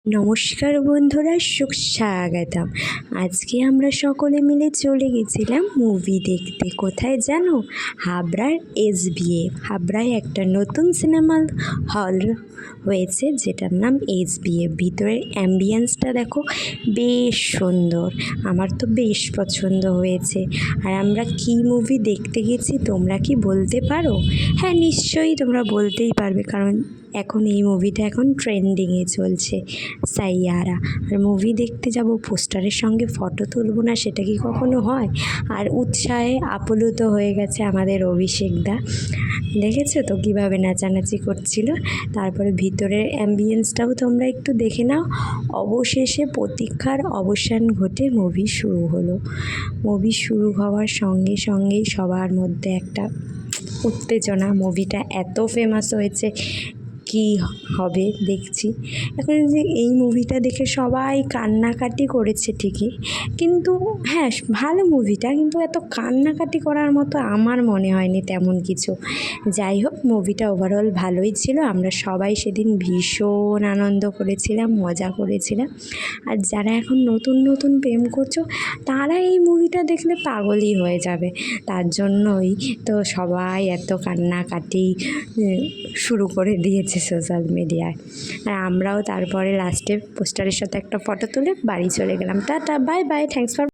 নমস্কার বন্ধুরা, সুস্বাগতম। আজকে আমরা সকলে মিলে চলে গেছিলাম মুভি দেখতে। কোথায় জানো? হাবড়ার SBF। হাবড়ায় একটা নতুন সিনেমা হল হয়েছে যেটার নাম SBF। ভিতরের অ্যাম্বিয়েন্সটা দেখো, বেশ সুন্দর। আমার তো বেশ পছন্দ হয়েছে। আর আমরা কি মুভি দেখতে গেছি তোমরা কি বলতে পারো? হ্যাঁ, নিশ্চয়ই তোমরা বলতেই পারবে, কারণ এখন এই মুভিটা এখন ট্রেন্ডিংয়ে চলছে, সাইয়ারা। আর মুভি দেখতে যাব, পোস্টারের সঙ্গে ফটো তুলব না, সেটা কি কখনো হয়? আর উৎসাহে আপ্লুত হয়ে গেছে আমাদের অভিষেকদা। দেখেছো তো কীভাবে নাচানাচি করছিল। তারপরে ভিতরের অ্যাম্বিয়েন্সটাও তোমরা একটু দেখে নাও। অবশেষে প্রতীক্ষার অবসান ঘটে মুভি শুরু হলো। মুভি শুরু হওয়ার সঙ্গে সঙ্গেই সবার মধ্যে একটা উত্তেজনা। মুভিটা এত ফেমাস হয়েছে, কি হবে দেখছি এখন। যে এই মুভিটা দেখে সবাই কান্নাকাটি করেছে ঠিকই, কিন্তু হ্যাঁ ভালো মুভিটা, কিন্তু এত কান্নাকাটি করার মতো আমার মনে হয়নি তেমন কিছু। যাই হোক, মুভিটা ওভারঅল ভালোই ছিল। আমরা সবাই সেদিন ভীষণ আনন্দ করেছিলাম, মজা করেছিলাম। আর যারা এখন নতুন নতুন প্রেম করছো, তারা এই মুভিটা দেখলে পাগলই হয়ে যাবে। তার জন্যই তো সবাই এত কান্নাকাটি শুরু করে দিয়েছে সোশ্যাল মিডিয়ায়। আর আমরাও তারপরে লাস্টে পোস্টারের সাথে একটা ফটো তুলে বাড়ি চলে গেলাম। Tata, bye bye, thanks for